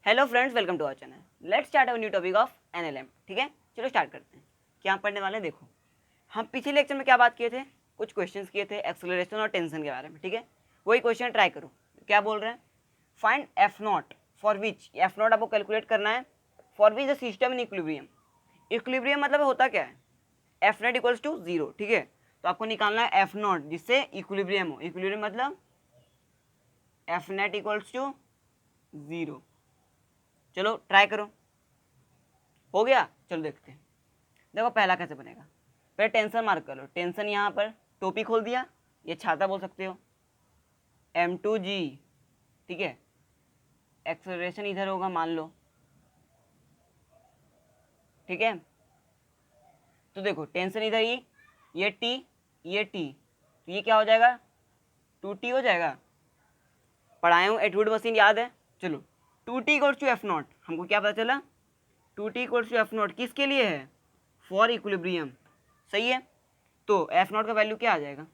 Hello friends, welcome to our channel. Let's start our new topic of NLM. ठीक है, चलो start करते हैं। क्या पढ़ने वाले हैं देखो। हम पिछले लेक्चर में क्या बात किए थे, कुछ क्वेश्चंस किए थे एक्सेलरेशन और टेंशन के बारे में। ठीक है, वही क्वेश्चन ट्राई करो। क्या बोल रहे हैं, find F naught for which, F naught आपको कैलकुलेट करना है, for which the system in equilibrium. Equilibrium मतलब होता क्या है, F net equals to zero. ठीक है, तो आपको निकालना है एफ नॉट जिससे इक्विलिब्रियम हो। इक्विलिब्रियम मतलब F net equals to zero. चलो ट्राई करो, हो गया। चलो देखते हैं। देखो पहला कैसे बनेगा, पहले टेंशन मार्क कर लो। टेंशन यहाँ पर टोपी खोल दिया, ये छाता बोल सकते हो, m2g। ठीक है, एक्सेलरेशन इधर होगा मान लो। ठीक है, तो देखो टेंशन इधर ही, ये t, ये t, तो ये क्या हो जाएगा, 2t हो जाएगा। पढ़ाए हूँ एटवुड मशीन, याद है। चलो 2t equals to F not, हमको क्या पता चला, 2t equals to F not किसके लिए है, फॉर इक्विलिब्रियम। सही है, तो एफ नॉट का वैल्यू क्या आ जाएगा,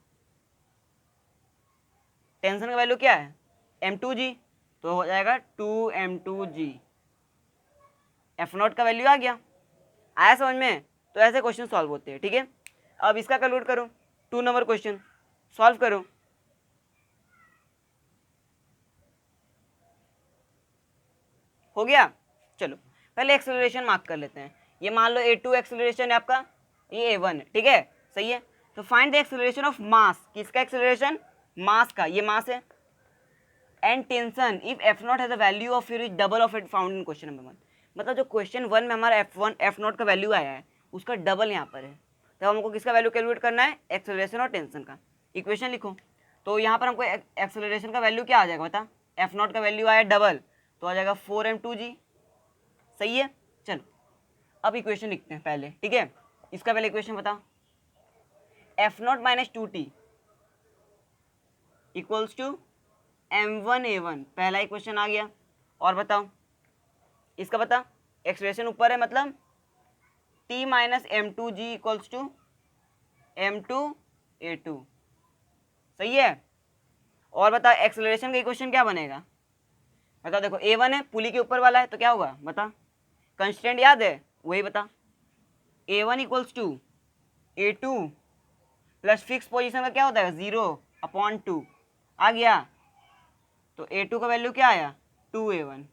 टेंशन का वैल्यू क्या है, m2g, तो हो जाएगा 2m2g। एफ नॉट का वैल्यू आ गया, आया समझ में। तो ऐसे क्वेश्चन सॉल्व होते हैं। ठीक है, अब इसका कैलकुलेट करो, 2 नंबर क्वेश्चन सॉल्व करो। हो गया, चलो पहले एक्सेलरेशन मार्क कर लेते हैं। ये मान लो a2 एक्सेलरेशन है आपका, ये a1 है। ठीक है, सही है। तो find the acceleration of mass, किसका एक्सेलरेशन, मास का, ये मास है। And tension if F not has a value of फिर double of it found in question number 1। मतलब जो क्वेश्चन 1 में हमारा एफ नॉट का वैल्यू आया है उसका डबल यहाँ पर है, तब हमको किसका वैल्यू कैलकुलेट करना है, एक्सेलरेशन और टेंशन का। इक्वेशन लिखो, तो यहाँ पर हमको एक्सेलरेशन का वैल्यू क्या आ जाएगा बता, एफ नॉट का वैल्यू आया डबल, तो आ जाएगा 4m2g। सही है, चलो अब इक्वेशन लिखते हैं पहले। ठीक है, इसका पहले इक्वेशन बताओ, F naught minus 2t equals to m1a1, पहला इक्वेशन आ गया। और बताओ इसका, बता एक्सप्रेशन ऊपर है, मतलब t minus m2g equals to m2a2। सही है। और बता एक्सेलरेशन का इक्वेशन क्या बनेगा, बता। देखो a1 है, पुली के ऊपर वाला है, तो क्या होगा बता, कंस्टेंट याद है वही बता, a1 equals to a2 plus fix position का क्या होता है 0/2 आ गया। तो a2 का वैल्यू क्या आया 2a1,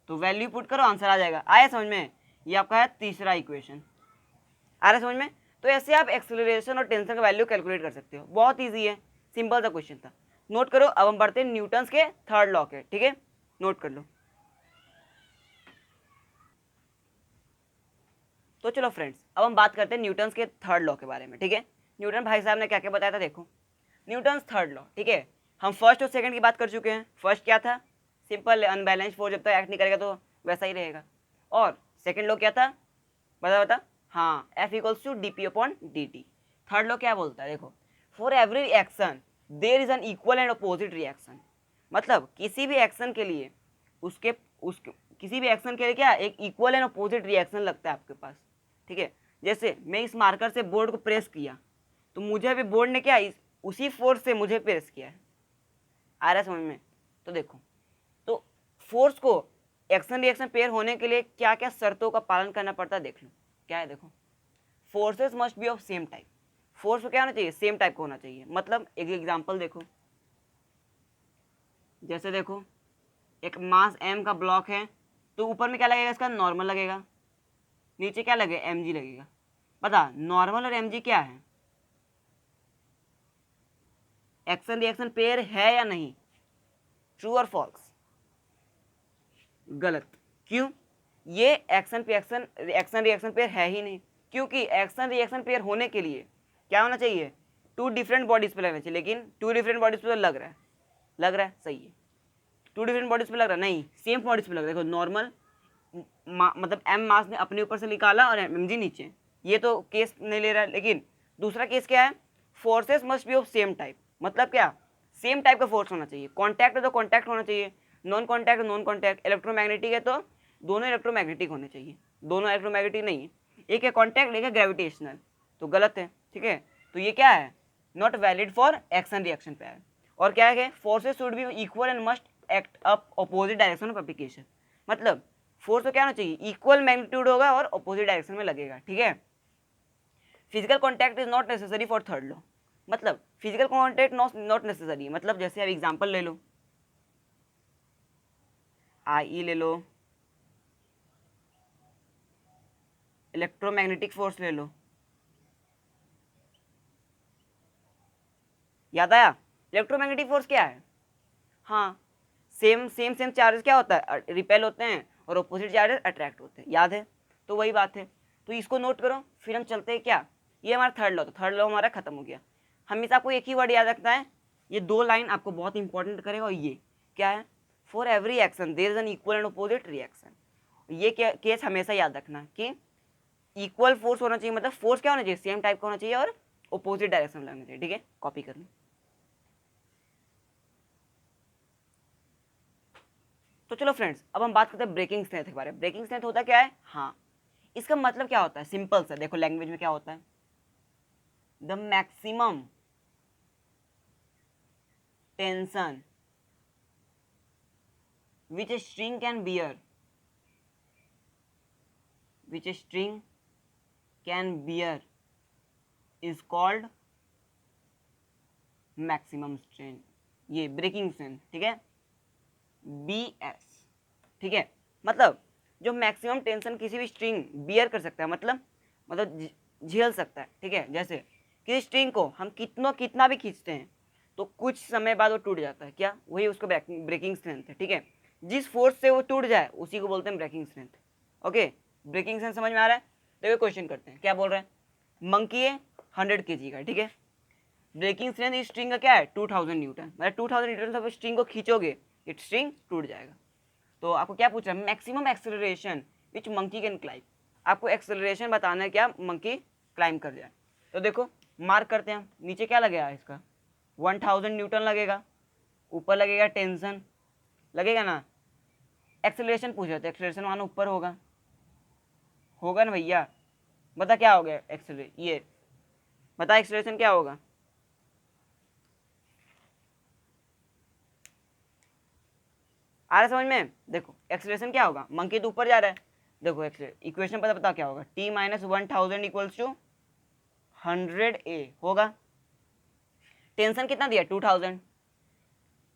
तो वैल्यू पुट करो आंसर आ जाएगा। आया समझ में, ये आपका है तीसरा इक्वेशन। आ रहा है समझ में। तो ऐसे आप एक्सेलरेशन और टेंशन का वैल्यू कैलकुलेट कर सकते हो, बहुत ईजी है, सिंपल सा क्वेश्चन था। नोट करो, अब हम बढ़ते हैं न्यूटन्स के थर्ड लॉ के। ठीक है, नोट कर लो। तो चलो फ्रेंड्स, अब हम बात करते हैं न्यूटन्स के थर्ड लॉ के बारे में। ठीक है, न्यूटन भाई साहब ने क्या क्या बताया था देखो, न्यूटन्स थर्ड लॉ। ठीक है, हम फर्स्ट और सेकंड की बात कर चुके हैं। फर्स्ट क्या था, सिंपल अनबैलेंस फोर्स जब तक एक्ट नहीं करेगा तो वैसा ही रहेगा। और सेकंड लॉ क्या था, बता बता, हाँ, F equals to D P upon D T. Third law क्या बोलता है देखो, for every action there is an equal and opposite reaction. मतलब किसी भी एक्शन के लिए उसके किसी भी एक्शन के लिए क्या एक इक्वल एंड अपोजिट रिएक्शन लगता है आपके पास। ठीक है, जैसे मैं इस मार्कर से बोर्ड को प्रेस किया, तो मुझे भी बोर्ड ने क्या उसी फोर्स से मुझे प्रेस किया है। आ रहा है समझ में। तो देखो, तो फोर्स को एक्शन रिएक्शन पेयर होने के लिए क्या क्या शर्तों का पालन करना पड़ता है देख लो। क्या है देखो, forces must be of same type. Force को क्या होना चाहिए, सेम टाइप का होना चाहिए। मतलब एक एग्जांपल देखो, जैसे देखो एक मास m का ब्लॉक है, तो ऊपर में क्या लगेगा, इसका नॉर्मल लगेगा, नीचे क्या लगेगा mg लगेगा। पता नॉर्मल और mg क्या है, एक्शन रिएक्शन पेयर है या नहीं, ट्रू और फॉल्स, गलत। क्यों, ये एक्शन रिएक्शन पेयर है ही नहीं, क्योंकि एक्शन रिएक्शन पेयर होने के लिए क्या होना चाहिए, 2 डिफरेंट बॉडीज पे लगना चाहिए। लेकिन 2 डिफरेंट बॉडीज पे तो लग रहा है, सही है। 2 डिफरेंट बॉडीज पे लग रहा है, नहीं, सेम बॉडीज पे लग रहा है। देखो नॉर्मल मतलब एम मास ने अपने ऊपर से निकाला और एम जी नीचे, ये तो केस नहीं ले रहा है। लेकिन दूसरा केस क्या है, forces must be of same type. मतलब क्या, सेम टाइप का फोर्स होना चाहिए। कॉन्टैक्ट है तो कॉन्टैक्ट होना चाहिए, non contact non contact, electromagnetic है तो दोनों इलेक्ट्रोमैग्नेटिक होने चाहिए। दोनों इलेक्ट्रोमैग्नेटिक नहीं है, एक है कॉन्टैक्ट एक है ग्रेविटेशनल, तो गलत है। ठीक है, तो ये क्या है, not valid for action reaction pair. और क्या है, forces should be equal and must act up opposite direction of application. मतलब फोर्स को क्या होना चाहिए, इक्वल मैग्नीट्यूड होगा और अपोजिट डायरेक्शन में लगेगा, ठीक है। Physical contact is not necessary for third law, मतलब फिजिकल कॉन्टैक्ट नॉट नेसेसरी, मतलब जैसे आप एग्जांपल ले लो, आई ले लो, इलेक्ट्रोमैग्नेटिक फोर्स ले लो, याद आया। इलेक्ट्रोमैग्नेटिक फोर्स क्या है, हाँ सेम सेम सेम चार्जेस क्या होता है, रिपेल होते हैं और अपोजिट चार्जेस अट्रैक्ट होते हैं, याद है। तो वही बात है, तो इसको नोट करो, फिर हम चलते हैं क्या, ये हमारा थर्ड लॉ, तो थर्ड लॉ हमारा खत्म हो गया। हमेशा आपको एक ही वर्ड याद रखना है, ये दो लाइन आपको बहुत इंपॉर्टेंट करेगा, और ये क्या है, for every action there is an equal and opposite reaction. ये केस हमेशा याद रखना कि इक्वल फोर्स होना चाहिए, मतलब फोर्स क्या होना चाहिए, सेम टाइप का होना चाहिए और अपोजिट डायरेक्शन में लगना चाहिए, ठीक है। कॉपी कर लो। तो चलो फ्रेंड्स, अब हम बात करते हैं ब्रेकिंग स्ट्रेंथ के बारे में। ब्रेकिंग स्ट्रेंथ होता क्या है, हाँ इसका मतलब क्या होता है, सिंपल सा देखो, लैंग्वेज में क्या होता है, the maximum tension which a string can bear, which a string can bear is called maximum strain, ये ब्रेकिंग स्ट्रेंथ, ठीक है, BS, ठीक है। मतलब जो मैक्सिमम टेंशन किसी भी स्ट्रिंग बियर कर सकता है, मतलब झेल सकता है, ठीक है। जैसे किसी स्ट्रिंग को हम कितना भी खींचते हैं तो कुछ समय बाद वो टूट जाता है, क्या, वही उसको ब्रेकिंग स्ट्रेंथ है, ठीक है। जिस फोर्स से वो टूट जाए उसी को बोलते हैं breaking strength. Okay, breaking strength समझ में आ रहा है। देखो क्वेश्चन करते हैं, क्या बोल रहे हैं, मंकी है 100 kg का, ठीक है। ब्रेकिंग स्ट्रेंथ इस स्ट्रिंग का क्या है, 2000 न्यूटन, मतलब 2000 न्यूटन से स्ट्रिंग को खींचोगे ये स्ट्रिंग टूट जाएगा। तो आपको क्या पूछ रहा है, maximum acceleration which monkey can climb, आपको एक्सेलरेशन बताना है क्या मंकी क्लाइंब कर जाए। तो देखो मार्क करते हैं, नीचे क्या लगेगा इसका, 1000 न्यूटन लगेगा, ऊपर लगेगा टेंशन लगेगा ना, एक्सेलरेशन पूछ रहे थे, एक्सेलरेशन मानो ऊपर होगा, होगा ना भैया, बता क्या हो गया ये बता एक्सेलरेशन क्या होगा, आ रहा है समझ में। देखो एक्सेलरेशन क्या होगा, मंकी तो ऊपर जा रहा है, देखो इक्वेशन पता बताओ क्या होगा, t minus 1000 equals to 100a होगा, टेंशन कितना दिया 2000,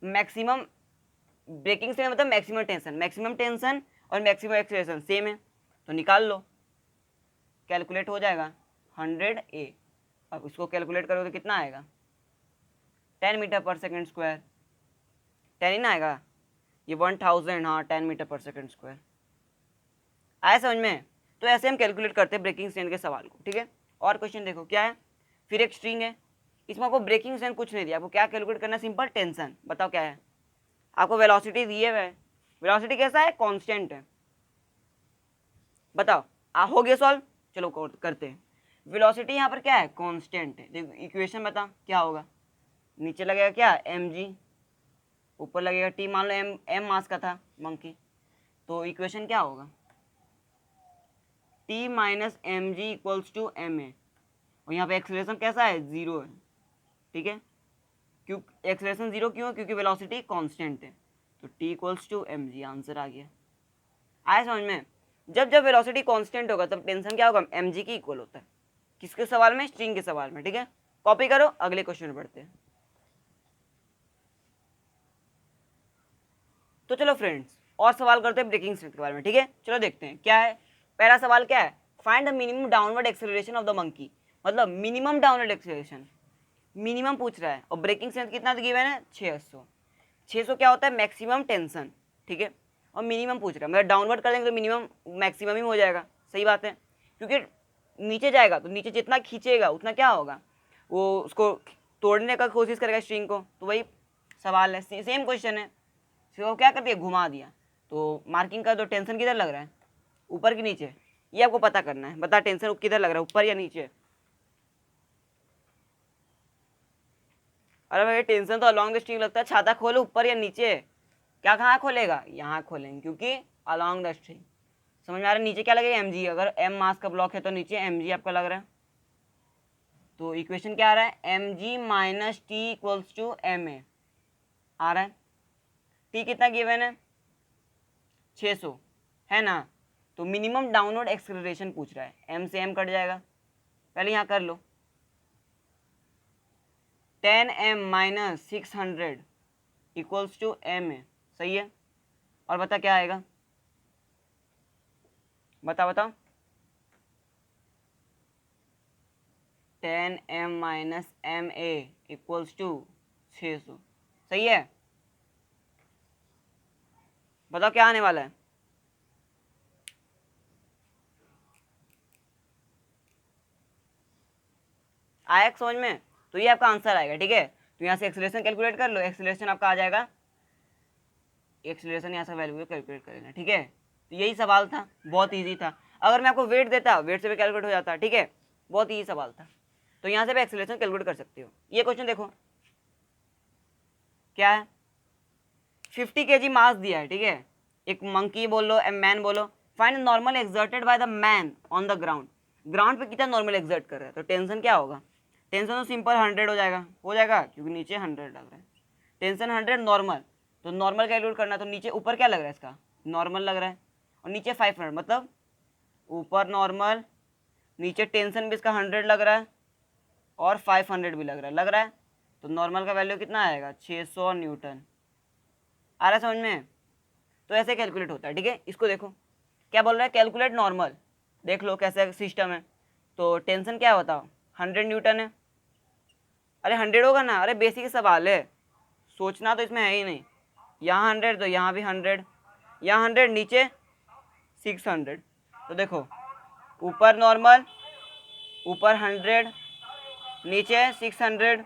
मैक्सिमम ब्रेकिंग से मतलब मैक्सिमम टेंशन और मैक्सिमम एक्सेलरेशन सेम है, तो निकाल लो, कैलकुलेट हो जाएगा 100a। अब इसको कैलकुलेट करोगे तो कितना आएगा, 10 मीटर पर सेकेंड स्क्वायर, 10 ही ना आएगा, ये 1000, हाँ 10 मीटर पर सेकेंड स्क्वायर, आया समझ में। तो ऐसे हम कैलकुलेट करते हैं ब्रेकिंग स्ट्रेंथ के सवाल को, ठीक है। और क्वेश्चन देखो क्या है, फिर एक स्ट्रिंग है, इसमें आपको ब्रेकिंग स्ट्रेंथ कुछ नहीं दिया, आपको क्या कैलकुलेट करना है, सिंपल टेंशन, बताओ क्या है, आपको वेलोसिटी दिए हुए है, वेलोसिटी कैसा है, कांस्टेंट है, बताओ हो गया सॉल्व, चलो करते हैं। वेलोसिटी यहाँ पर क्या है, कांस्टेंट है, देखो इक्वेशन बता क्या होगा, नीचे लगेगा क्या mg, ऊपर लगेगा t, मान लो m मास का था मंकी, तो इक्वेशन क्या होगा, t minus M G equals to M A, और यहाँ पे एक्सेलरेशन कैसा है, 0 है, ठीक है। क्यों एक्सेलरेशन 0 क्यों है, क्योंकि वेलोसिटी कांस्टेंट है, तो t equals to M G, answer आ गया। आया समझ में, जब जब वेलोसिटी कांस्टेंट होगा तब टेंशन क्या होगा, एम जी की इक्वल होता है, किसके सवाल में, स्ट्रिंग के सवाल में, ठीक है। कॉपी करो, अगले क्वेश्चन में बढ़ते हैं। तो चलो फ्रेंड्स और सवाल करते हैं ब्रेकिंग स्ट्रेंथ के बारे में, ठीक है। चलो देखते हैं क्या है, पहला सवाल क्या है, find the minimum downward acceleration of the monkey, मतलब मिनिमम डाउनवर्ड एक्सेलरेशन, मिनिमम पूछ रहा है, और ब्रेकिंग स्ट्रेंथ कितना गिवन है, 600। 600 क्या होता है, मैक्सिमम टेंशन, ठीक है, और मिनिमम पूछ रहा है, मतलब डाउनवर्ड कर देंगे तो मिनिमम मैक्सिमम ही हो जाएगा, सही बात है, क्योंकि नीचे जाएगा तो नीचे जितना खींचेगा उतना क्या होगा, वो उसको तोड़ने का कोशिश करेगा स्ट्रिंग को, तो वही सवाल है, सेम क्वेश्चन है। फिर वो क्या कर दिया, घुमा दिया, तो मार्किंग का तो टेंशन किधर लग रहा है, ऊपर कि नीचे, ये आपको पता करना है, बता टेंशन किधर लग रहा है, ऊपर या नीचे। अरे भाई टेंशन तो अलॉन्ग द स्ट्रिंग लगता है, छाता खोलो ऊपर या नीचे, क्या कहाँ खोलेगा, यहाँ खोलेंगे क्योंकि अलॉन्ग द स्ट्रिंग, समझ में आ रहा है। नीचे क्या लगेगा, एम जी, अगर एम मास का ब्लॉक है तो नीचे एम जी आपका लग रहा है, तो इक्वेशन क्या आ रहा है, M G minus T equals to M A आ रहा है। टी कितना गिवन है, 600 है ना। तो मिनिमम डाउनवर्ड एक्सेलरेशन पूछ रहा है, m से m कट जाएगा, पहले यहाँ कर लो। 10m minus 600 equals to m है, सही है। और बता क्या आएगा, बताओ। 10m minus M A equals to 600, सही है। बताओ क्या आने वाला है। आया समझ में, तो ये आपका आंसर आएगा, ठीक है। तो यहाँ से एक्सेलरेशन कैलकुलेट कर लो, एक्सेलरेशन आपका आ जाएगा, एक्सेलरेशन यहाँ से वैल्यू कैलकुलेट करेगा, ठीक है। तो यही सवाल था, बहुत इजी था। अगर मैं आपको वेट देता, वेट से भी कैलकुलेट हो जाता, ठीक है, बहुत इजी सवाल था। तो यहाँ से भी एक्सेलरेशन कैलकुलेट कर सकते हो। ये क्वेश्चन देखो क्या है, 50 kg मास दिया है, ठीक है। एक मंकी बोलो, मैन बोलो, find normal exerted by the man on the ground. Ground पे कितना नॉर्मल एक्सर्ट कर रहा है, तो टेंशन क्या होगा, टेंशन तो सिंपल 100 हो जाएगा क्योंकि नीचे 100 लग रहा है। टेंशन 100 नॉर्मल, तो नॉर्मल कैलकुलेट करना, तो नीचे ऊपर क्या लग रहा है इसका, नॉर्मल लग रहा है, और नीचे 500, मतलब ऊपर नॉर्मल, नीचे टेंशन भी इसका 100 लग रहा है, और 500 भी लग रहा है। तो नॉर्मल का वैल्यू कितना आएगा, 600 न्यूटन। आ रहा है समझ में। तो ऐसे कैलकुलेट होता है, ठीक है। इसको देखो क्या बोल रहा है, कैलकुलेट नॉर्मल, देख लो कैसे सिस्टम है। तो टेंशन क्या है बताओ, 100 न्यूटन है। अरे 100 होगा ना, अरे बेसिक सवाल है, सोचना तो इसमें है ही नहीं। यहाँ 100 तो यहाँ भी 100, यहाँ 100 नीचे 600। तो देखो ऊपर नॉर्मल, ऊपर 100, नीचे 600,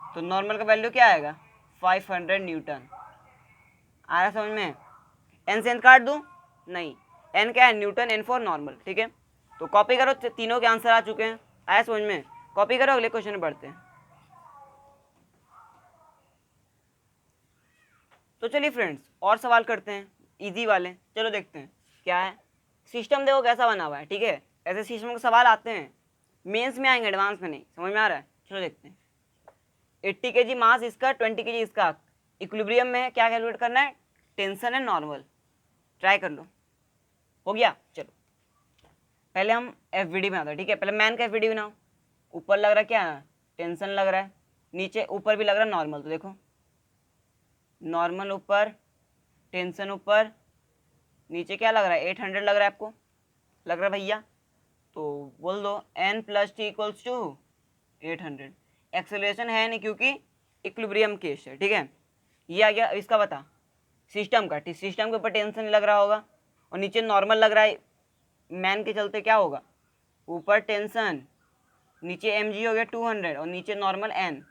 तो नॉर्मल का वैल्यू क्या आएगा, 500 न्यूटन। आ रहा समझ में। एन से एन काट दूँ, नहीं, एन क्या है, न्यूटन, एन फॉर नॉर्मल, ठीक है। तो कॉपी करो, तीनों के आंसर आ चुके हैं। आया समझ में, कॉपी करो, अगले क्वेश्चन में बढ़ते हैं। तो चलिए फ्रेंड्स और सवाल करते हैं, इजी वाले, चलो देखते हैं क्या है। सिस्टम देखो कैसा बना हुआ है, ठीक है। ऐसे सिस्टम के सवाल आते हैं, मेंस में आएंगे, एडवांस में नहीं, समझ में आ रहा है। चलो देखते हैं। 80 kg मास इसका, 20 kg इसका, इक्विलिब्रियम में है, क्या कैलकुलेट करना है, टेंशन है नॉर्मल। ट्राई कर लो, हो गया। चलो पहले हम एफ वी डी बनाते हैं, ठीक है। पहले मैन का एफ वी डी बनाओ। ऊपर लग रहा है क्या, टेंशन लग रहा है, नीचे ऊपर भी लग रहा है नॉर्मल, तो देखो नॉर्मल ऊपर, टेंशन ऊपर, नीचे क्या लग रहा है, 800 लग रहा है, आपको लग रहा है भैया। तो बोल दो n plus T equals to 800। Acceleration है नहीं क्योंकि इक्विलिब्रियम केस है, ठीक है। ये आ गया, इसका बता सिस्टम का, सिस्टम के ऊपर टेंशन लग रहा होगा और नीचे नॉर्मल लग रहा है, मैन के चलते क्या होगा, ऊपर टेंशन, नीचे एम जी हो गया 200 और नीचे नॉर्मल n,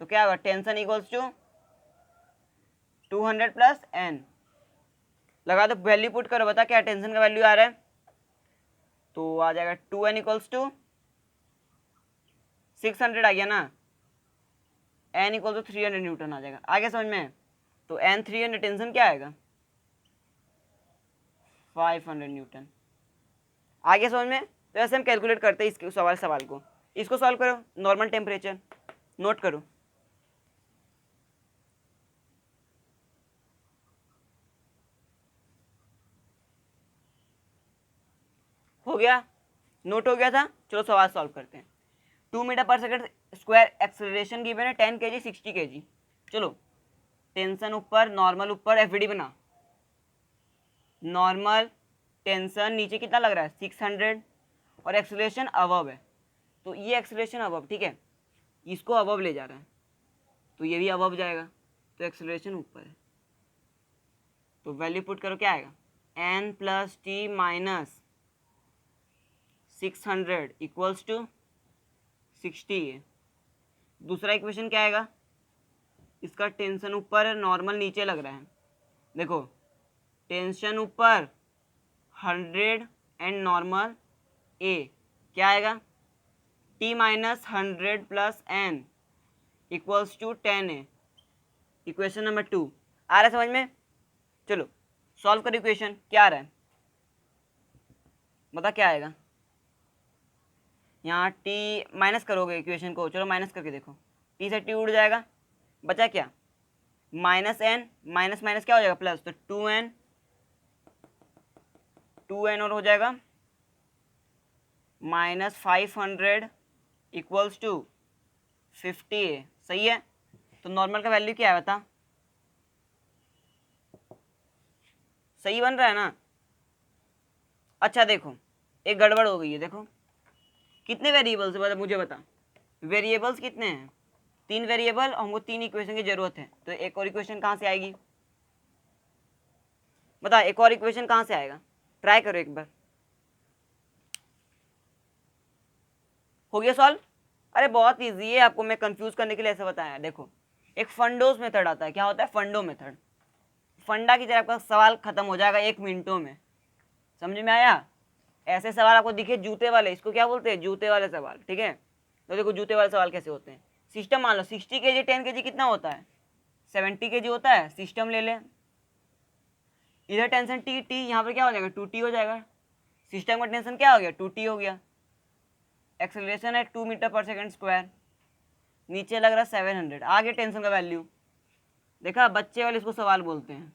तो क्या होगा, tension equals to 200 plus n। लगा दो, वैल्यू पुट करो, बता क्या टेंशन का वैल्यू आ रहा है, तो आ जाएगा 2n इक्वल्स टू 600 आ गया ना, n इक्वल टू 300 न्यूटन आ जाएगा। आगे समझ में। तो n 300, टेंशन क्या आएगा, 500 न्यूटन। आगे समझ में। तो ऐसे हम कैलकुलेट करते हैं इस सवाल को। इसको सॉल्व करो, नॉर्मल टेम्परेचर नोट करो, हो गया, नोट हो गया था। चलो सवाल सॉल्व करते हैं। 2 मीटर पर सेकंड स्क्वायर एक्सेलरेशन गिवन है 10 kg 60 kg। चलो टेंशन ऊपर, नॉर्मल ऊपर, एफवीडी बना, नॉर्मल, टेंशन नीचे कितना लग रहा है 600 और एक्सेलरेशन अबव है, तो ये एक्सेलरेशन अबव, ठीक है, इसको अबव ले जा रहा है, तो ये भी अबव जाएगा, तो एक्सेलरेशन ऊपर है। तो वैल्यू पुट करो, क्या आएगा, n plus T minus 600 equals to 60 है। दूसरा इक्वेशन क्या आएगा, इसका टेंशन ऊपर है, नॉर्मल नीचे लग रहा है, देखो टेंशन ऊपर 100 एंड नॉर्मल ए, क्या आएगा, T minus 100 plus N equals to 10 है। इक्वेशन नंबर 2 आ रहा है समझ में। चलो सॉल्व करो, इक्वेशन क्या आ रहा है, बता क्या आएगा। यहाँ टी माइनस करोगे इक्वेशन को, चलो माइनस करके देखो, टी से टी उड़ जाएगा, बचा क्या, माइनस एन, माइनस माइनस क्या हो जाएगा प्लस, तो 2n 2n और हो जाएगा -500 इक्वल्स टू 50a। सही है, तो नॉर्मल का वैल्यू क्या है बता, सही बन रहा है ना। अच्छा देखो एक गड़बड़ हो गई है, देखो कितने वेरिएबल्स है मुझे बता, वेरिएबल्स कितने हैं, 3 वेरिएबल, और हमको 3 इक्वेशन की जरूरत है, तो एक और इक्वेशन कहाँ से आएगी बता, एक और इक्वेशन कहाँ से आएगा, ट्राई करो एक बार। हो गया सॉल्व। अरे बहुत इजी है, आपको मैं कंफ्यूज करने के लिए ऐसा बताया। देखो एक फंडोस मेथड आता है, क्या होता है फंडो मेथड, फंडा की तरह आपका सवाल खत्म हो जाएगा 1 मिनटों में, समझ में आया। ऐसे सवाल आपको दिखे जूते वाले, इसको क्या बोलते हैं, जूते वाले सवाल, ठीक है। तो देखो जूते वाले सवाल कैसे होते हैं, सिस्टम मान लो 60 kg 10 kg कितना होता है, 70 kg होता है, सिस्टम ले लें, इधर टेंशन टी टी, यहाँ पर क्या हो जाएगा 2t हो जाएगा, सिस्टम का टेंशन क्या हो गया 2t हो गया, एक्सेलरेशन है 2 मीटर पर सेकंड स्क्वायर, नीचे लग रहा है 700, आगे टेंशन का वैल्यू देखा, बच्चे वाले इसको सवाल बोलते हैं।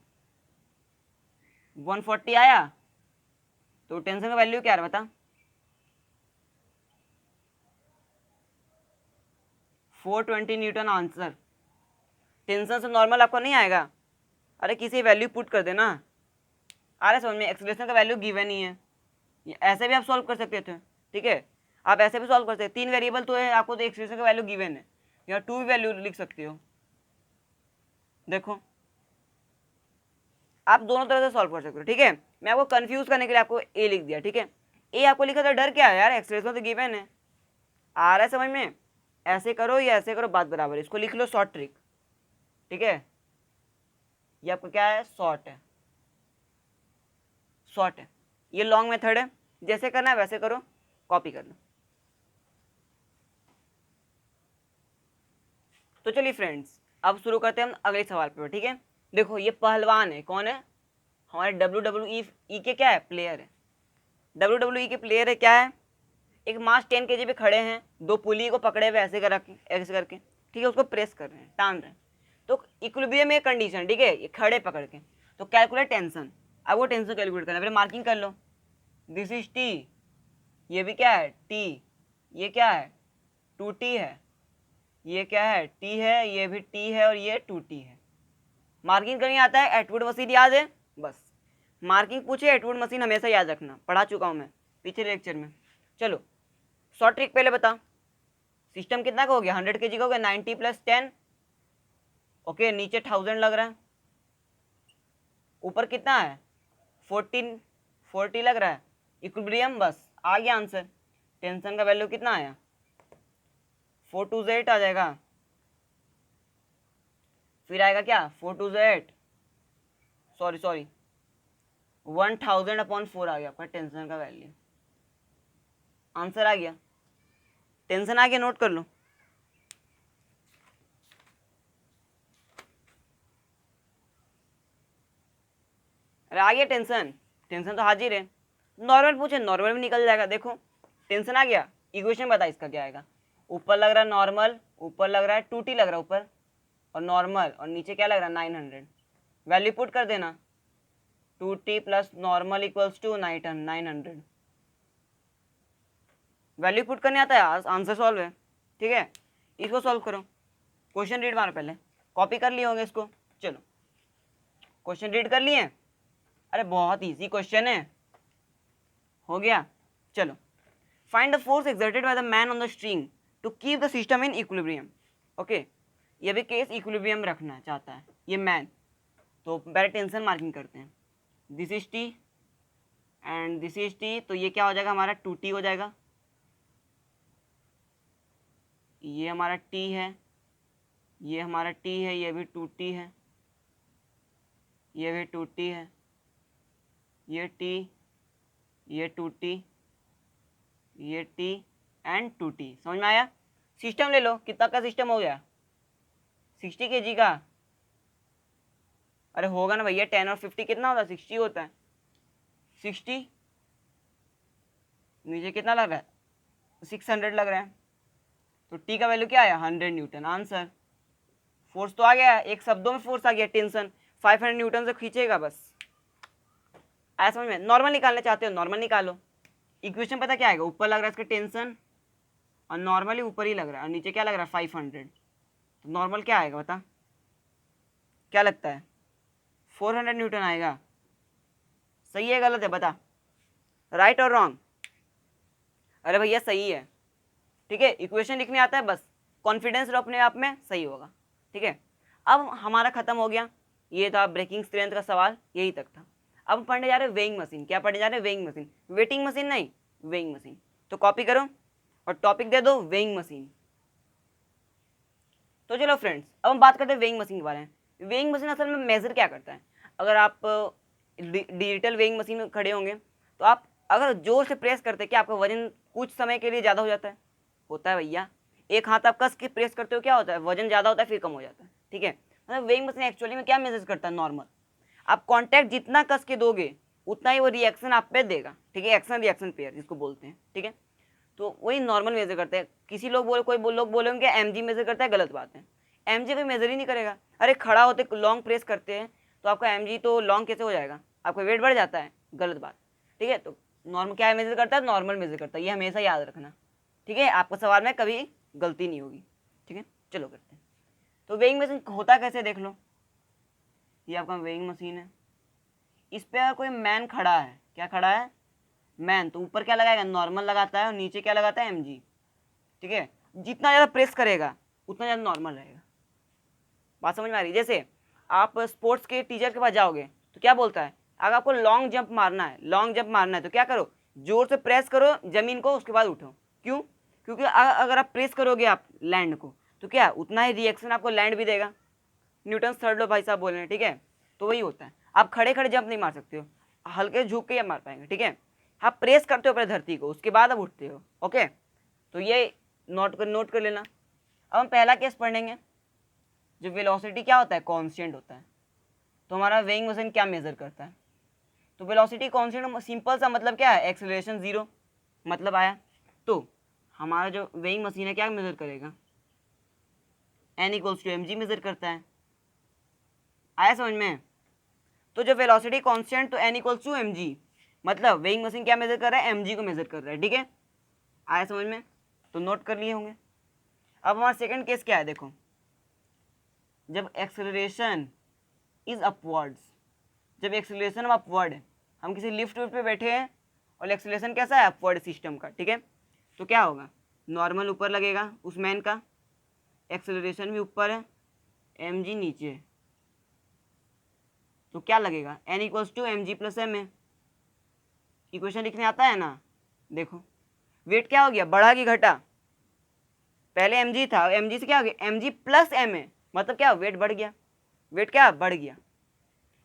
140 आया तो टेंशन का वैल्यू क्या है बता, 420 न्यूटन आंसर। टेंशन से नॉर्मल आपको नहीं आएगा, अरे किसी वैल्यू पुट कर देना, अरे समझ में, एक्सेलरेशन का वैल्यू गिवन ही है, ऐसे भी आप सॉल्व कर सकते थे, ठीक है, आप ऐसे भी सॉल्व कर सकते हैं, 3 वेरिएबल तो है, आपको तो एक्सेलरेशन का वैल्यू गिवन है, या 2 भी वैल्यू लिख सकते हो। देखो आप दोनों तरह से सॉल्व कर सकते हो, ठीक है। मैं आपको कंफ्यूज करने के लिए आपको ए लिख दिया, ठीक है। ए आपको लिखा था, डर क्या है यार, एक्सेलरेशन तो गिवन है, आ रहा है समझ में, ऐसे करो या ऐसे करो बात बराबर, इसको लिख लो शॉर्ट ट्रिक, ठीक है। ये आपका क्या है, शॉर्ट है, शॉर्ट है, ये लॉन्ग मेथड है, जैसे करना है वैसे करो, कॉपी कर लो। तो चलिए फ्रेंड्स अब शुरू करते हैं हम अगले सवाल पर, ठीक है। देखो ये पहलवान है, कौन है, हमारे WWE के क्या है, प्लेयर है, WWE के प्लेयर है, क्या है, एक मास 10 kg पे खड़े हैं, 2 पुली को पकड़े हुए ऐसे ऐसे करके, ठीक है, उसको प्रेस कर रहे हैं, टान रहे हैं, तो इक्विलिब्रियम में कंडीशन, ठीक है, ये खड़े पकड़ के, तो कैलकुलेट टेंशन, अब वो टेंशन कैलकुलेट करना है, पहले मार्किंग कर लो, दिस इज टी, ये भी क्या है टी, ये क्या है 2t है, ये क्या है टी है, ये भी टी है, और ये 2t है। मार्किंग करनी आता है, एटवुड मशीन याद है, बस मार्किंग पूछे एटवुड मशीन हमेशा याद रखना, पढ़ा चुका हूँ मैं पिछले लेक्चर में। चलो शॉर्ट ट्रिक पहले बता, सिस्टम कितना का हो गया, 100 kg का हो गया, 90 + 10, ओके, नीचे 1000 लग रहा है, ऊपर कितना है 40 लग रहा है, इक्विलिब्रियम, बस आ गया आंसर। टेंशन का वैल्यू कितना आया, 428 आ जाएगा, फिर आएगा क्या 428, सॉरी 1000/4 आ गया पर टेंशन का वैल्यू, आंसर आ गया, टेंशन आ गया, नोट कर लो। अरे आ गया टेंशन, टेंशन तो हाजिर है, नॉर्मल पूछे नॉर्मल भी निकल जाएगा, देखो टेंशन आ गया, इक्वेशन बता इसका क्या आएगा, ऊपर लग रहा है नॉर्मल, ऊपर लग रहा है 2t लग रहा है ऊपर, और नॉर्मल, और नीचे क्या लग रहा है 900, वैल्यू पुट कर देना, 2t + normal equals to 900, value put करने आता है, आंसर सॉल्व है, ठीक है। इसको सॉल्व करो, क्वेश्चन रीड मारो, पहले कॉपी कर लिए होंगे इसको, चलो क्वेश्चन रीड कर लिए, अरे बहुत इजी क्वेश्चन है, हो गया। चलो find the force exerted by the man on the string to keep the system in equilibrium, okay, ये भी केस इक्विलिब्रियम रखना चाहता है ये मैन, तो पहले टेंशन मार्किंग करते हैं, this is T and this is T, तो ये क्या हो जाएगा हमारा 2t हो जाएगा, ये हमारा t है, ये हमारा t है, ये भी 2t है, ये भी 2t है, ये t, ये 2t, ये t एंड 2t, समझ में आया। सिस्टम ले लो, कितना का सिस्टम हो गया 60 kg का, अरे होगा ना भैया, 10 और 50 कितना होता है 60 होता है, 60 नीचे कितना लग रहा है 600 लग रहा है, तो टी का वैल्यू क्या आया 100 न्यूटन, आंसर। फोर्स तो आ गया, एक शब्दों में फोर्स आ गया, टेंशन 500 न्यूटन से खींचेगा बस, आया समझ में? नॉर्मल निकालना चाहते हो नॉर्मल निकालो। इक्वेशन पता क्या आएगा, ऊपर लग रहा है इसका टेंशन और नॉर्मली ऊपर ही लग रहा है और नीचे क्या लग रहा है 500, तो नॉर्मल क्या आएगा बता, क्या लगता है 400 न्यूटन आएगा। सही है गलत है बता, राइट और रॉन्ग? अरे भैया सही है, ठीक है। इक्वेशन लिखने आता है बस, कॉन्फिडेंस रहो अपने आप में, सही होगा, ठीक है। अब हमारा खत्म हो गया, ये था ब्रेकिंग स्ट्रेंथ का सवाल, यही तक था। अब पढ़ने जा रहे हैं वेइंग मशीन। क्या पढ़ने जा रहे हैं? वेइंग मशीन, वेटिंग मशीन नहीं, वेइंग मशीन। तो कॉपी करो और टॉपिक दे दो वेइंग मशीन। तो चलो फ्रेंड्स, अब हम बात करते हैं वेइंग मशीन के बारे में। वेइंग मशीन असल में मेजर क्या करता है? अगर आप डिजिटल वेइंग मशीन में खड़े होंगे तो आप अगर जोर से प्रेस करते हैं, क्या आपका वजन कुछ समय के लिए ज़्यादा हो जाता है? होता है भैया। एक हाथ आप कस के प्रेस करते हो, क्या होता है? वजन ज़्यादा होता है फिर कम हो जाता है, ठीक है। मतलब वेइंग मशीन एक्चुअली में क्या मेजर करता है? नॉर्मल। आप कॉन्टैक्ट जितना कस के दोगे उतना ही वो रिएक्शन आप पे देगा, ठीक है। एक्शन रिएक्शन पेयर जिसको बोलते हैं, ठीक है। तो वही नॉर्मल मेजर करते हैं। किसी लोग लोग बोलेंगे एमजी मेजर करता है, गलत बात है। एमजी कोई मेजर ही नहीं करेगा। अरे खड़ा होते लॉन्ग प्रेस करते हैं तो आपका एमजी तो लॉन्ग कैसे हो जाएगा? आपका वेट बढ़ जाता है, गलत बात, ठीक है। तो नॉर्मल क्या मेजर करता है? नॉर्मल मेजर करता है, ये हमेशा याद रखना, ठीक है। आपको सवाल में कभी गलती नहीं होगी, ठीक है। चलो करते हैं। तो वेइंग मशीन होता कैसे देख लो, ये आपका वेइंग मशीन है। इस पे अगर कोई मैन खड़ा है, क्या खड़ा है? मैन, तो ऊपर क्या लगाएगा? नॉर्मल लगाता है और नीचे क्या लगाता है? एमजी, ठीक है। जितना ज़्यादा प्रेस करेगा उतना ज़्यादा नॉर्मल रहेगा। बात समझ में आ रही है? जैसे आप स्पोर्ट्स के टीचर के पास जाओगे तो क्या बोलता है? अगर आपको लॉन्ग जंप मारना है, लॉन्ग जंप मारना है तो क्या करो? जोर से प्रेस करो जमीन को, उसके बाद उठो। क्यों? क्योंकि अगर आप प्रेस करोगे आप लैंड को तो क्या उतना ही रिएक्शन आपको लैंड भी देगा। न्यूटन थर्ड लॉ भाई साहब बोल रहे हैं, ठीक है। तो वही होता है, आप खड़े खड़े जंप नहीं मार सकते हो, हल्के झुक के आप मार पाएंगे, ठीक है। आप प्रेस करते हो पहले धरती को, उसके बाद आप उठते हो, ओके। तो ये नोट कर लेना। अब हम पहला केस पढ़ेंगे। जो वेलोसिटी क्या होता है? कांस्टेंट होता है। तो हमारा वेइंग मशीन क्या मेजर करता है? तो वेलोसिटी कांस्टेंट सिंपल सा मतलब क्या है? एक्सेलरेशन जीरो, मतलब आया। तो हमारा जो वेइंग मशीन है क्या मेजर करेगा? N equals to M G measure करता है। आया समझ में? तो जो वेलोसिटी कांस्टेंट तो N equals to M G, मतलब वेइंग मशीन क्या मेजर कर रहा है? एम जी को मेजर कर रहा है, ठीक है। आया समझ में? तो नोट कर लिए होंगे। अब हमारा सेकंड केस क्या है? देखो, जब एक्सेलरेशन इज अपवर्ड्स, जब एक्सेलरेशन हम अपवर्ड है, हम किसी लिफ्ट पे बैठे हैं और एक्सेलरेशन कैसा है? अपवर्ड सिस्टम का, ठीक है। तो क्या होगा? नॉर्मल ऊपर लगेगा उस मैन का, एक्सेलरेशन भी ऊपर है, एम जी नीचे है, तो क्या लगेगा? N equals to M G plus M है। इक्वेशन लिखने आता है ना? देखो वेट क्या हो गया, बढ़ा कि घटा? पहले एम जी था, एम जी से क्या हो गया? एम जी प्लस एम है, मतलब क्या? वेट बढ़ गया। वेट क्या बढ़ गया?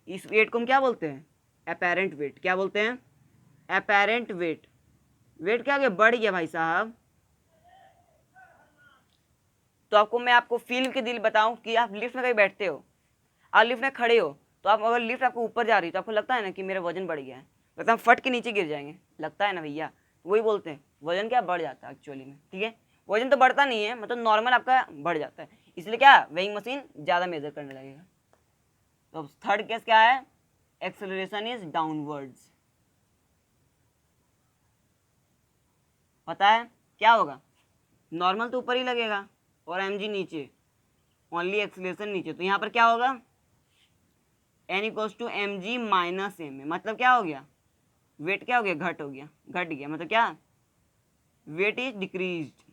इस वेट को हम क्या बोलते हैं? Apparent wait. क्या बोलते हैं? Apparent wait. वेट क्या हो गया? बढ़ गया भाई साहब। तो मैं आपको फील के दिल बताऊं कि आप लिफ्ट में कहीं बैठते हो, आप लिफ्ट में खड़े हो, तो आप अगर लिफ्ट आपको ऊपर जा रही है तो आपको लगता है ना कि मेरा वजन बढ़ गया है, लगता है हम फट के नीचे गिर जाएंगे, लगता है ना भैया? वही बोलते हैं वजन क्या बढ़ जाता है एक्चुअली में, ठीक है। वजन तो बढ़ता नहीं है, मतलब नॉर्मल आपका बढ़ जाता है, इसलिए क्या वेइंग मशीन ज़्यादा मेजर करने लगेगा। तो थर्ड केस क्या है? Acceleration is downwards. पता है क्या होगा? नॉर्मल तो ऊपर ही लगेगा और एम जी नीचे, ओनली एक्सेलरेशन नीचे, तो यहाँ पर क्या होगा? N equals to M G minus M है, मतलब क्या हो गया? वेट क्या हो गया? घट हो गया, घट गया, मतलब क्या? Weight is decreased.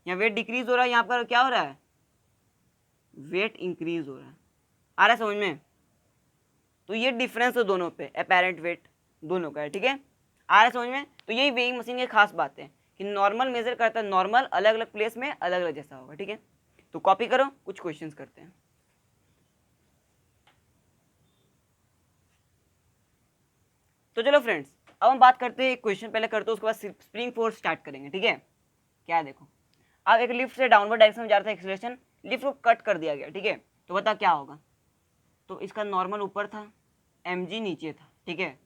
यहाँ वेट डिक्रीज हो रहा है, यहाँ पर क्या हो रहा है? वेट इंक्रीज हो रहा है। आ रहा है समझ में? तो ये डिफरेंस है दोनों पे, अपेरेंट वेट दोनों का है, ठीक है। आ रहा है समझ में? तो यही वेइंग मशीन की खास बात है कि नॉर्मल मेजर करता है, नॉर्मल अलग अलग प्लेस में अलग अलग जैसा होगा, ठीक है। तो कॉपी करो, कुछ क्वेश्चंस करते हैं। तो चलो फ्रेंड्स, अब हम बात करते हैं, क्वेश्चन पहले करते हैं, उसके बाद स्प्रिंग फोर्स स्टार्ट करेंगे, ठीक है। क्या है देखो, अब एक लिफ्ट से डाउनवर्ड डायरेक्शन में जा रहा था एक्सेलरेशन, लिफ्ट को कट कर दिया गया, ठीक है। तो बता क्या होगा? तो इसका नॉर्मल ऊपर था, एम जी नीचे था, ठीक है।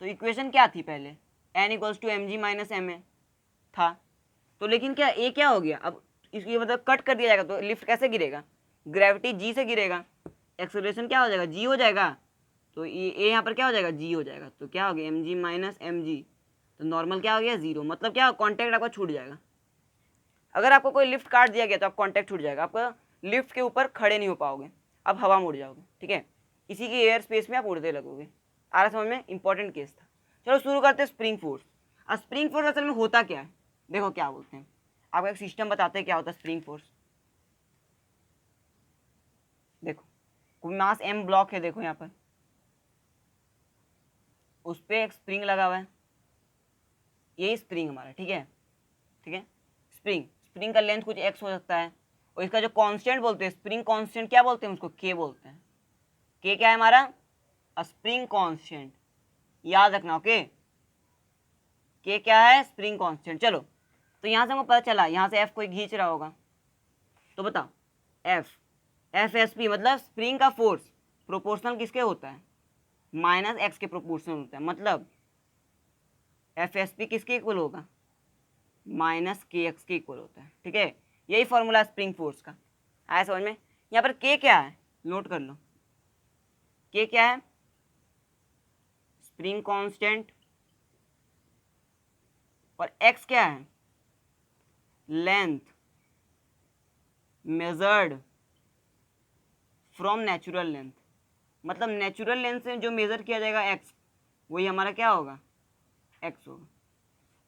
तो इक्वेशन क्या थी पहले? N equals to M G minus M A था। तो लेकिन क्या ए क्या हो गया? अब इसकी मतलब कट कर दिया जाएगा तो लिफ्ट कैसे गिरेगा? ग्रेविटी जी से गिरेगा, एक्सेलरेशन क्या हो जाएगा? जी हो जाएगा। तो ये यहाँ पर क्या हो जाएगा, जी हो जाएगा, तो क्या हो गया M G minus M G, तो नॉर्मल क्या हो गया 0, मतलब क्या कॉन्टैक्ट आपका छूट जाएगा। अगर आपको कोई लिफ्ट काट दिया गया तो आप कॉन्टैक्ट छूट जाएगा, आपका लिफ्ट के ऊपर खड़े नहीं हो पाओगे, आप हवा में उड़ जाओगे, ठीक है, इसी की एयर स्पेस में आप उड़ते लगोगे। आ रहा समझ में, इंपॉर्टेंट केस था। चलो शुरू करते हैं स्प्रिंग फोर्स। अब स्प्रिंग फोर्स असल में होता क्या है, देखो क्या बोलते हैं, आपको एक सिस्टम बताते हैं क्या होता है स्प्रिंग फोर्स। देखो कोई मास एम ब्लॉक है, देखो यहाँ पर उस पर एक स्प्रिंग लगा हुआ है, यही स्प्रिंग हमारा, ठीक है, ठीक है, स्प्रिंग, स्प्रिंग का लेंथ कुछ एक्स हो सकता है, और इसका जो कांस्टेंट बोलते हैं, स्प्रिंग कांस्टेंट क्या बोलते हैं उसको, के बोलते हैं। के क्या है हमारा, स्प्रिंग कांस्टेंट, याद रखना, ओके, के क्या है, स्प्रिंग कांस्टेंट। चलो तो यहाँ से हमको पता चला, यहाँ से एफ कोई खींच रहा होगा, तो बताओ एफ, एफ एस पी मतलब स्प्रिंग का फोर्स प्रोपोर्शनल किसके होता है, माइनस एक्स के प्रोपोर्शनल होता है, मतलब एफ एस पी किसके इक्वल होगा, माइनस के एक्स के इक्वल होता है, ठीक है, यही फॉर्मूला स्प्रिंग फोर्स का। आया समझ में। यहाँ पर के क्या है, नोट कर लो, के क्या है, स्प्रिंग कांस्टेंट, और एक्स क्या है, length measured from natural length, मतलब नेचुरल लेंथ से जो मेजर किया जाएगा एक्स, वही हमारा क्या होगा, एक्स होगा।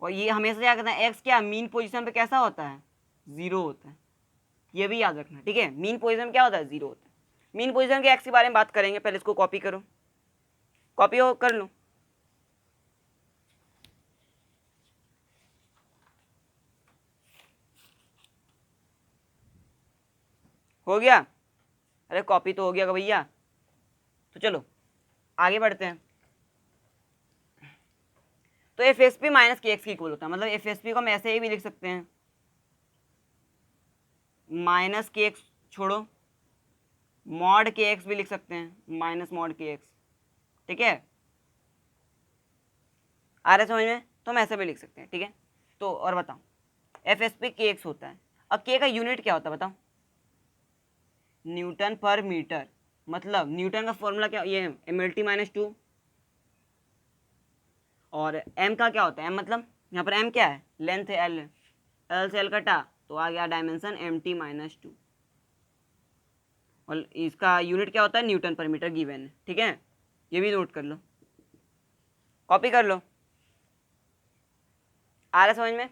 और ये हमेशा क्या करना है, एक्स क्या मीन पोजीशन पे कैसा होता है, 0 होता है, ये भी याद रखना, ठीक है, मीन पोजीशन क्या होता है, 0 होता है। मीन पोजीशन के एक्स के बारे में बात करेंगे, पहले इसको कॉपी करो, कॉपी हो कर लो, हो गया, अरे कॉपी तो हो गया भैया। तो चलो आगे बढ़ते हैं। तो F S P minus K x की इक्वल होता है, मतलब एफ एस पी को हम ऐसे ही भी लिख सकते हैं, माइनस के एक्स छोड़ो, मॉड के एक्स भी लिख सकते हैं, माइनस मॉड के एक्स, ठीक है, आ रहा है समझ में, तो हम ऐसे भी लिख सकते हैं, ठीक है। तो और बताओ एफ एस पी के एक्स होता है, अब के का यूनिट क्या होता है बताओ, न्यूटन पर मीटर, मतलब न्यूटन का फॉर्मूला क्या, ये एम एल टी माइनस 2, और एम का क्या होता है, एम मतलब यहाँ पर एम क्या है, लेंथ है, एल, एल से एल कटा तो आ गया डायमेंशन एम टी माइनस 2, और इसका यूनिट क्या होता है, न्यूटन पर मीटर गिवन है, ठीक है, ये भी नोट कर लो, कॉपी कर लो, आ रहा समझ में।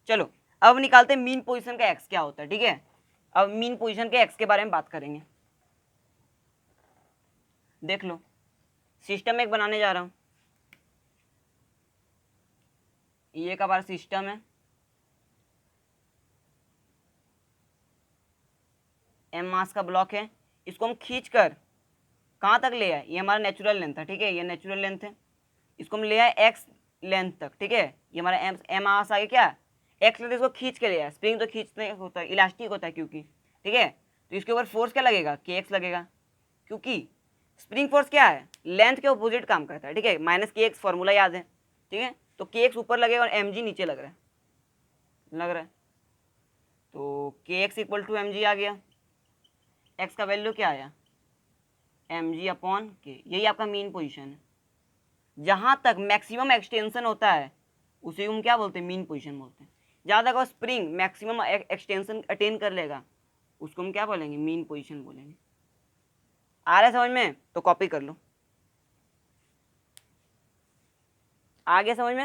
चलो अब निकालते हैं मीन पोजीशन का एक्स क्या होता है, ठीक है, अब मीन पोजीशन के एक्स के बारे में बात करेंगे। देख लो सिस्टम एक बनाने जा रहा हूँ, ये का हमारा सिस्टम है, एम मास का ब्लॉक है, इसको हम खींच कर कहाँ तक ले आए, ये हमारा नेचुरल लेंथ है, ठीक है, ये नेचुरल लेंथ है, इसको हम ले आए एक्स लेंथ तक, ठीक है, ये हमारा एम मास आगे क्या एक्स लेंथ, इसको खींच के ले आए, स्प्रिंग तो खींचने होता है, इलास्टिक होता है क्योंकि, ठीक है, तो इसके ऊपर फोर्स क्या लगेगा, के एक्स लगेगा, क्योंकि स्प्रिंग फोर्स क्या है, लेंथ के ऑपोजिट काम करता है, ठीक है, माइनस के एक्स फॉर्मूला याद है, ठीक है, तो के एक्स ऊपर लगेगा और एम जी नीचे लग रहा है, तो K X equal to M G आ गया, एक्स का वैल्यू क्या आया, एम जी अपॉन के, यही आपका मीन पोजीशन है, जहाँ तक मैक्सिमम एक्सटेंशन होता है उसे हम क्या बोलते हैं, मीन पोजीशन बोलते हैं, जहाँ तक वो स्प्रिंग मैक्सिमम एक्सटेंशन अटेन कर लेगा उसको हम क्या बोलेंगे, मीन पोजीशन बोलेंगे। आ रहा है समझ में, तो कॉपी कर लो, आ गया समझ में,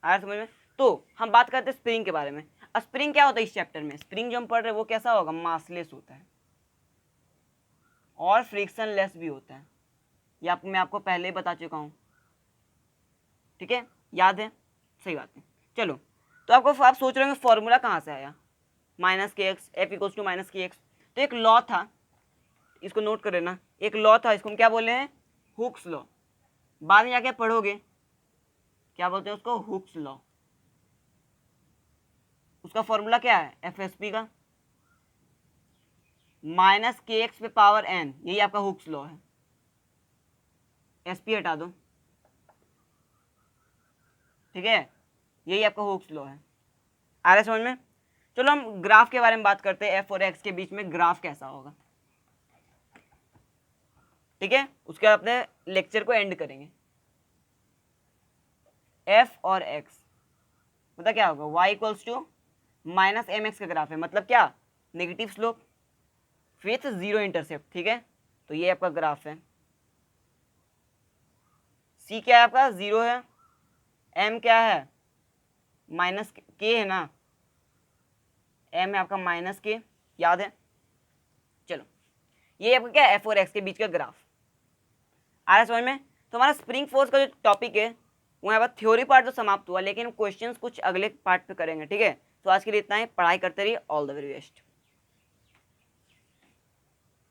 आ रहा है समझ में। तो हम बात करते हैं स्प्रिंग के बारे में। स्प्रिंग क्या होता है इस चैप्टर में, स्प्रिंग जो हम पढ़ रहे हैं वो कैसा होगा, मासलेस होता है और फ्रिक्शन लेस भी होता है, ये मैं आपको पहले ही बता चुका हूँ, ठीक है, याद है, सही बात है। चलो तो आप सोच रहे होंगे फॉर्मूला कहाँ से आया, minus K X, F equals to minus K X, तो एक लॉ था, इसको नोट कर लेना, एक लॉ था, इसको हम क्या बोले हैं, हुक्स लॉ, बाद में जाके पढ़ोगे क्या बोलते हैं उसको, हुक्स लॉ, उसका फॉर्मूला क्या है, एफ एस पी का माइनस के एक्स पे पावर एन, यही आपका हुक्स लॉ है, एस पी हटा दो, ठीक है, यही आपका हुक्स लॉ है, आ रहा है समझ में। चलो हम ग्राफ के बारे में बात करते हैं, एफ और एक्स के बीच में ग्राफ कैसा होगा। ठीक है, उसके बाद अपने लेक्चर को एंड करेंगे। एफ और एक्स मतलब क्या होगा, Y equals to minus M X का ग्राफ है, मतलब क्या, negative slope with zero intercept. ठीक है, तो ये आपका ग्राफ है। सी क्या है आपका, जीरो है। एम क्या है, माइनस के है ना, एम है आपका माइनस के, याद है। चलो, ये आपका क्या है, एफ और एक्स के बीच का ग्राफ आ रहा है समझ में। तो हमारा स्प्रिंग फोर्स का जो टॉपिक है वो यहाँ पर थ्योरी पार्ट तो समाप्त हुआ, लेकिन क्वेश्चंस कुछ अगले पार्ट पे करेंगे। ठीक है, तो आज के लिए इतना ही, पढ़ाई करते रहिए, ऑल द वेरी बेस्ट।